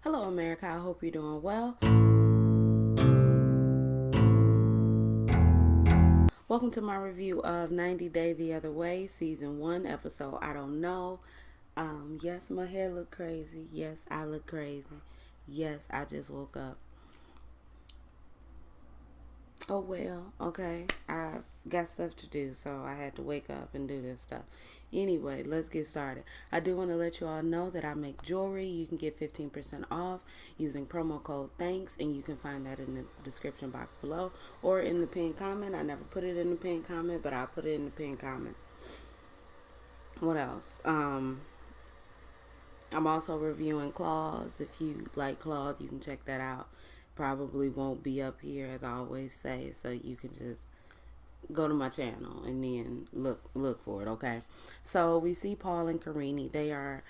Hello, America. I hope you're doing well. Welcome to my review of 90 Day the Other Way, Season 1, Episode I Don't Know. Yes, my hair look crazy. Yes, I look crazy. Yes, I just woke up. Oh, well, okay. I got stuff to do, so I had to wake up and do this stuff. Anyway, let's get started. I do want to let you all know that I make jewelry. You can get 15% off using promo code THANKS, and you can find that in the description box below or in the pinned comment. I never put it in the pinned comment, but I'll put it in the pinned comment. What else? I'm also reviewing Claws. If you like Claws, you can check that out. Probably won't be up here as I always say, so you can just go to my channel and then look for it. Okay, so we see Paul and Karini. They are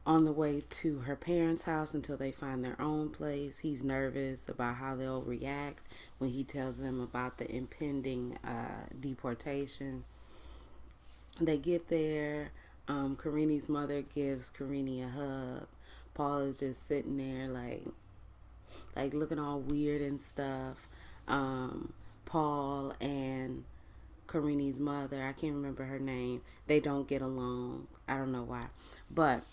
on the way to her parents' house until they find their own place. He's nervous about how they'll react when he tells them about the impending deportation. They get there. Karini's mother gives Karini a hug. Paul is just sitting there like looking all weird and stuff. Paul and Karini's mother, I can't remember her name, they don't get along. I don't know why. But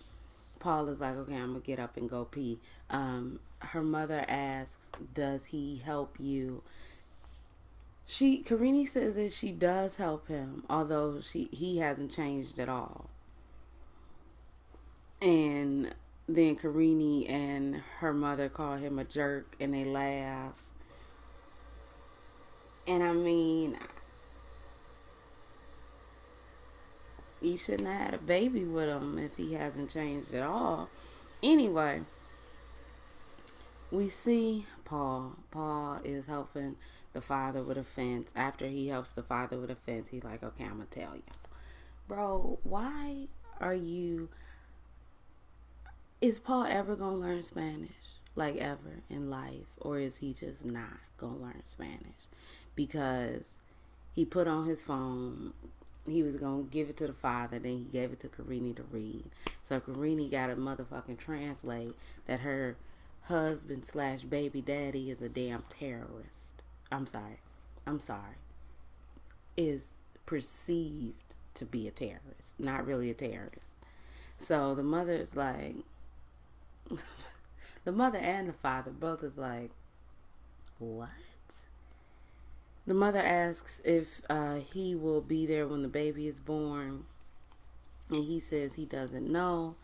Paul is like, okay, I'm going to get up and go pee. Her mother asks, does he help you? Karini says that she does help him, although he hasn't changed at all. And then Karini and her mother call him a jerk and they laugh. And I mean, you shouldn't have had a baby with him if he hasn't changed at all. Anyway, we see Paul. Paul is helping the father with a fence. After he helps the father with a fence, he's like, okay, I'm going to tell you. Bro, why are you... Is Paul ever going to learn Spanish? Like, ever in life? Or is he just not going to learn Spanish? Because he put on his phone... He was going to give it to the father, then he gave it to Karini to read. So Karini got to motherfucking translate that her husband slash baby daddy is a damn terrorist. I'm sorry. Is perceived to be a terrorist, not really a terrorist. So the mother is like, the mother and the father both is like, what? The mother asks if he will be there when the baby is born, and he says he doesn't know.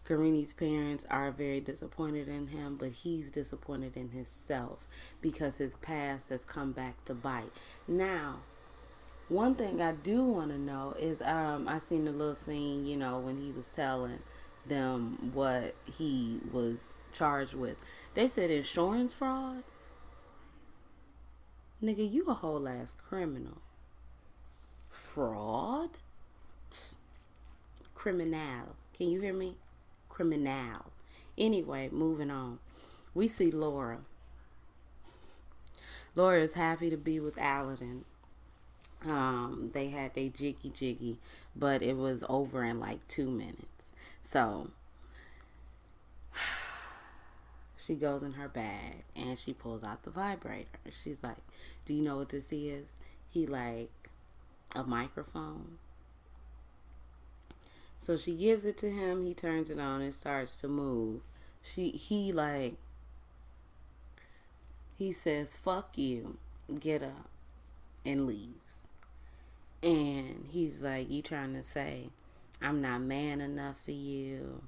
Karini's parents are very disappointed in him, but he's disappointed in himself because his past has come back to bite. Now, one thing I do want to know is I seen a little scene, when he was telling them what he was charged with. They said insurance fraud. Nigga, you a whole ass criminal. Fraud? Criminal. Can you hear me? Criminal. Anyway, moving on. We see Laura. Laura is happy to be with Aladdin. They had their jiggy jiggy, but it was over in like 2 minutes. So she goes in her bag and she pulls out the vibrator. She's like, do you know what this is? He like, a microphone. So she gives it to him. He turns it on and starts to move. He says, fuck you, get up, and leaves. And he's like, you trying to say I'm not man enough for you?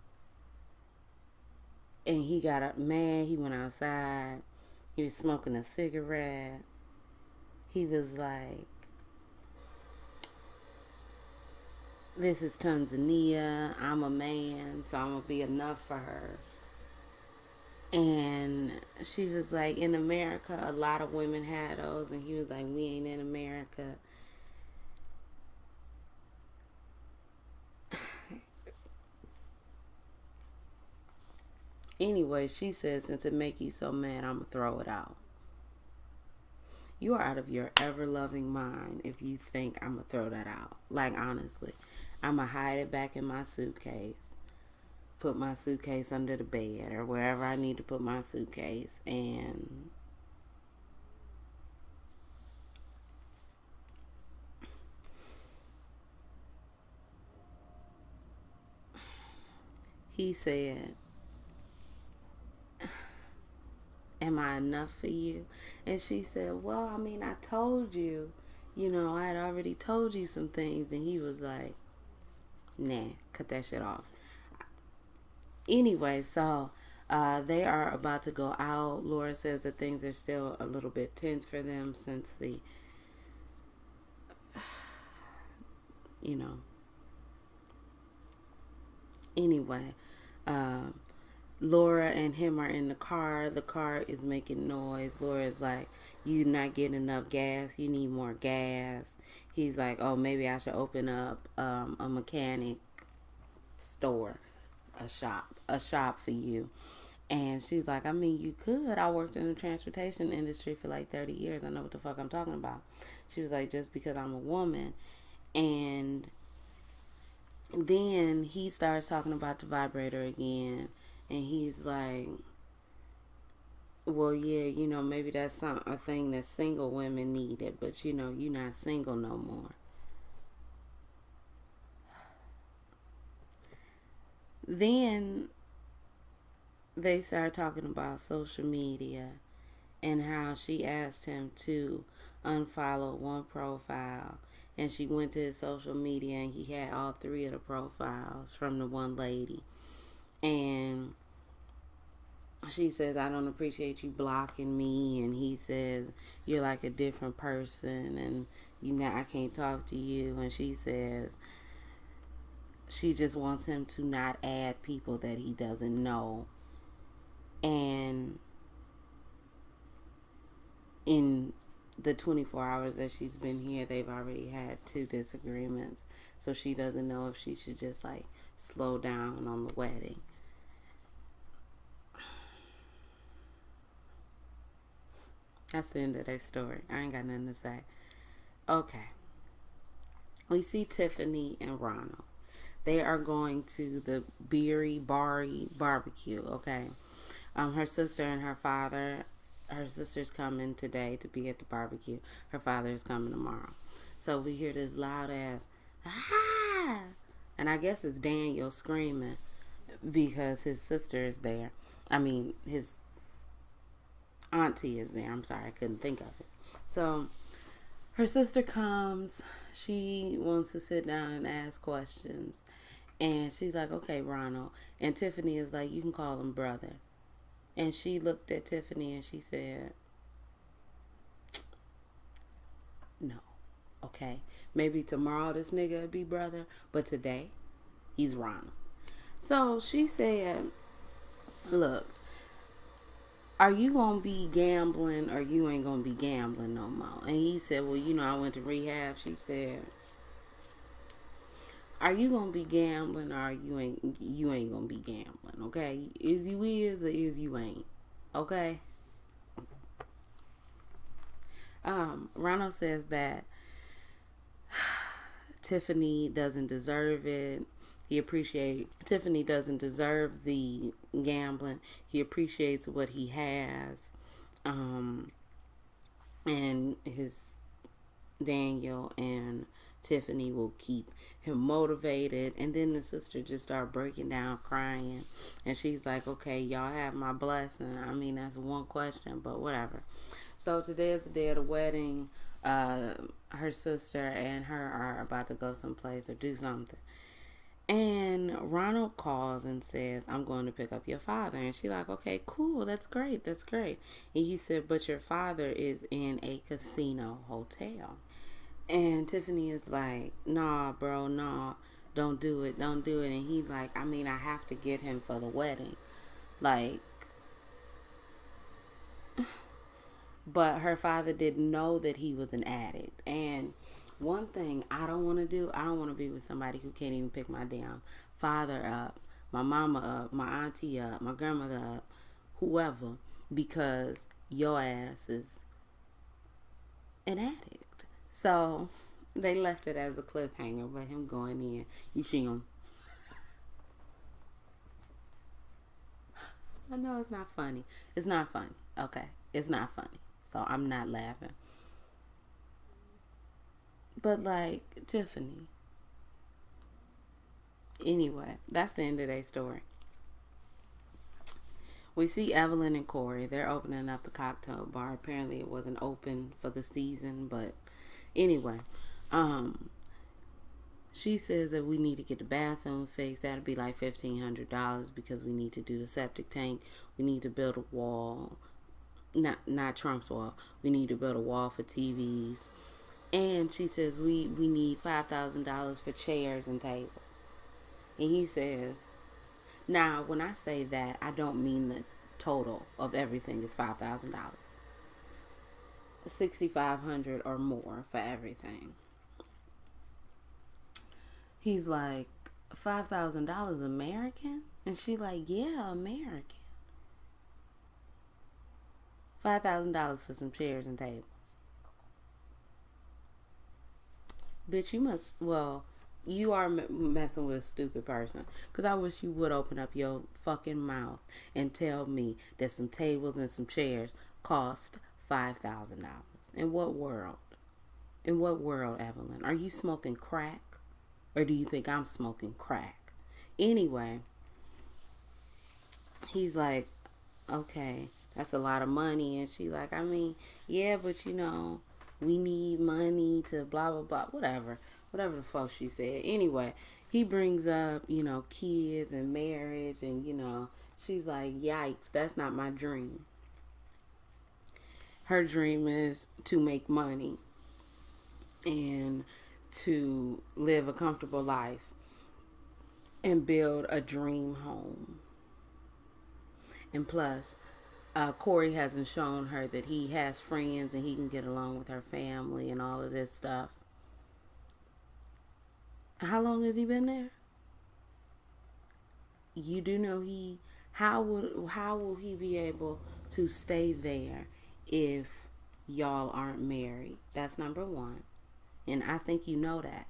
And he got up mad. He went outside. He was smoking a cigarette. He was like, this is Tanzania. I'm a man, so I'm going to be enough for her. And she was like, in America, a lot of women had those. And he was like, we ain't in America. Anyway, she says, since it make you so mad, I'm going to throw it out. You are out of your ever-loving mind if you think I'm going to throw that out. Like, honestly. I'm going to hide it back in my suitcase. put my suitcase under the bed or wherever I need to put my suitcase. And he said, am I enough for you? And she said, well, I mean, I told you, I had already told you some things. And he was like, nah, cut that shit off. Anyway, so they are about to go out. Laura says that things are still a little bit tense for them since the, you know, anyway, uh, Laura and him are in the car. The car is making noise. Laura's like, you not getting enough gas. You need more gas. He's like, oh, maybe I should open up a mechanic store, a shop for you. And she's like, I mean, you could. I worked in the transportation industry for like 30 years. I know what the fuck I'm talking about. She was like, just because I'm a woman. And then he starts talking about the vibrator again. And he's like, well, yeah, maybe that's a thing that single women needed. But, you're not single no more. Then they start talking about social media and how she asked him to unfollow one profile, and she went to his social media and he had all three of the profiles from the one lady. And she says, I don't appreciate you blocking me. And he says, you're like a different person and I can't talk to you. And she says she just wants him to not add people that he doesn't know. And in the 24 hours that she's been here, they've already had 2 disagreements. So she doesn't know if she should just like slow down on the wedding. That's the end of their story. I ain't got nothing to say. Okay. We see Tiffany and Ronald. They are going to the Beery Bari barbecue, okay? Her sister and her father, her sister's coming today to be at the barbecue. Her father is coming tomorrow. So we hear this loud ass, ah! And I guess it's Daniel screaming because his sister is there. I mean, his auntie is there. I'm sorry, I couldn't think of it. So her sister comes. She wants to sit down and ask questions. And she's like, okay, Ronald. And Tiffany is like, you can call him brother. And she looked at Tiffany and she said, no. Okay. Maybe tomorrow this nigga will be brother. But today, he's Ronald. So she said, look, are you going to be gambling or you ain't going to be gambling no more? And he said, well, I went to rehab. She said, are you going to be gambling or you ain't going to be gambling, okay? Is you is or is you ain't, okay? Ronald says that Tiffany doesn't deserve it. Tiffany doesn't deserve the gambling. He appreciates what he has. And his Daniel and Tiffany will keep him motivated. And then the sister just started breaking down crying. And she's like, okay, y'all have my blessing. I mean, that's one question, but whatever. So today is the day of the wedding. Her sister and her are about to go someplace or do something. And Ronald calls and says, I'm going to pick up your father. And she's like, okay, cool. That's great. That's great. And he said, but your father is in a casino hotel. And Tiffany is like, nah, bro, nah. Don't do it. Don't do it. And he's like, I mean, I have to get him for the wedding. Like, but her father didn't know that he was an addict. And one thing I don't want to do, I don't want to be with somebody who can't even pick my damn father up, my mama up, my auntie up, my grandmother up, whoever, because your ass is an addict. So they left it as a cliffhanger, but him going in, you see him. I know it's not funny. It's not funny. Okay. It's not funny. So I'm not laughing. But like Tiffany. Anyway, that's the end of their story. We see Evelyn and Corey. They're opening up the cocktail bar. Apparently it wasn't open for the season, but anyway. Um she says that we need to get the bathroom fixed. That'll be like $1,500 because we need to do the septic tank. We need to build a wall. Not Trump's wall. We need to build a wall for TVs. And she says we need $5,000 for chairs and tables. And he says, now when I say that, I don't mean the total of everything is $5,000. 6,500 or more for everything. He's like, $5,000 American? And she like, yeah, American. $5,000 for some chairs and tables. Bitch, you must, well, you are messing with a stupid person. Because I wish you would open up your fucking mouth and tell me that some tables and some chairs cost $5,000. In what world? In what world, Evelyn? Are you smoking crack? Or do you think I'm smoking crack? Anyway, he's like, okay, that's a lot of money. And she like, I mean, yeah, but you know, we need money to blah, blah, blah, whatever the fuck she said. Anyway, he brings up, you know, kids and marriage. And, you know, she's like, yikes, that's not my dream. Her dream is to make money and to live a comfortable life and build a dream home. And plus, Corey hasn't shown her that he has friends and he can get along with her family and all of this stuff. How long has he been there? You do know how will he be able to stay there if y'all aren't married? That's number one. And I think you know that.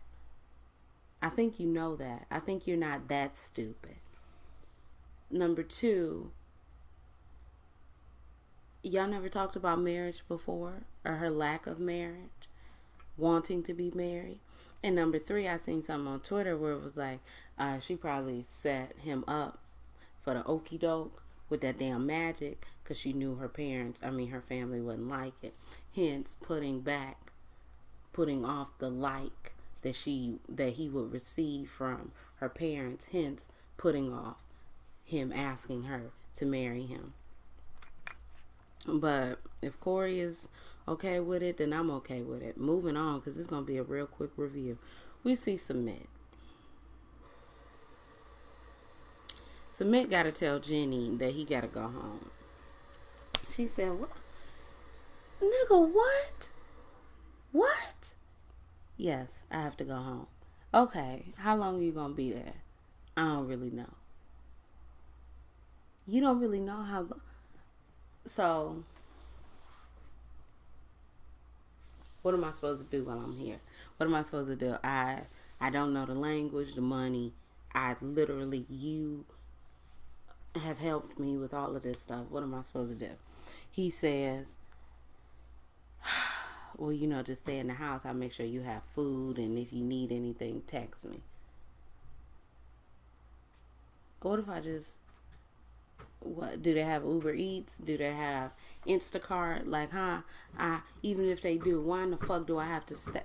I think you know that. I think you're not that stupid. Number two, y'all never talked about marriage before, or her lack of marriage, wanting to be married. And number three, I seen something on Twitter where it was like, she probably set him up for the okie doke with that damn magic because she knew her family wouldn't like it. Hence, putting off the like that he would receive from her parents. Hence, putting off him asking her to marry him. But if Corey is okay with it, then I'm okay with it. Moving on, because it's going to be a real quick review. We see Submit. Submit got to tell Jenny that he got to go home. She said, what? Nigga, what? What? Yes, I have to go home. Okay, how long are you going to be there? I don't really know. You don't really know how long. So, what am I supposed to do while I'm here? What am I supposed to do? I don't know the language, the money. You have helped me with all of this stuff. What am I supposed to do? He says, well, you know, just stay in the house. I'll make sure you have food. And if you need anything, text me. What if I just... What do they have? Uber Eats? Do they have Instacart? Like, even if they do, why in the fuck do I have to stay?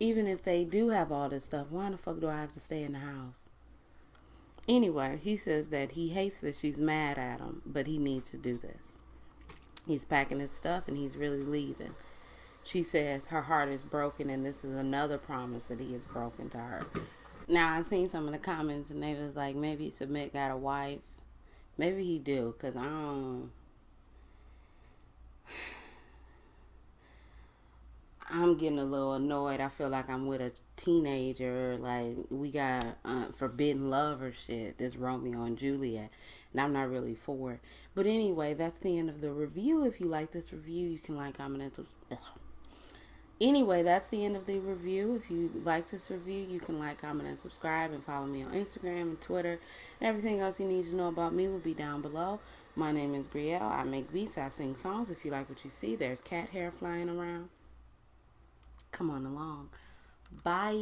Even if they do have all this stuff, why in the fuck do I have to stay in the house? Anyway, he says that he hates that she's mad at him, but he needs to do this. He's packing his stuff and he's really leaving. She says her heart is broken, and this is another promise that he has broken to her. Now, I seen some of the comments and they was like, maybe Submit got a wife. Maybe he do, because I'm getting a little annoyed. I feel like I'm with a teenager. Like, we got forbidden love or shit. This Romeo and Juliet. And I'm not really for it. But anyway, that's the end of the review. If you like this review, you can like, comment, and subscribe. Anyway, that's the end of the review. If you like this review, you can like, comment, and subscribe, and follow me on Instagram and Twitter And everything else you need to know about me will be down below. My name is Brielle. I make beats. I sing songs. If you like what you see, there's cat hair flying around. Come on along. Bye.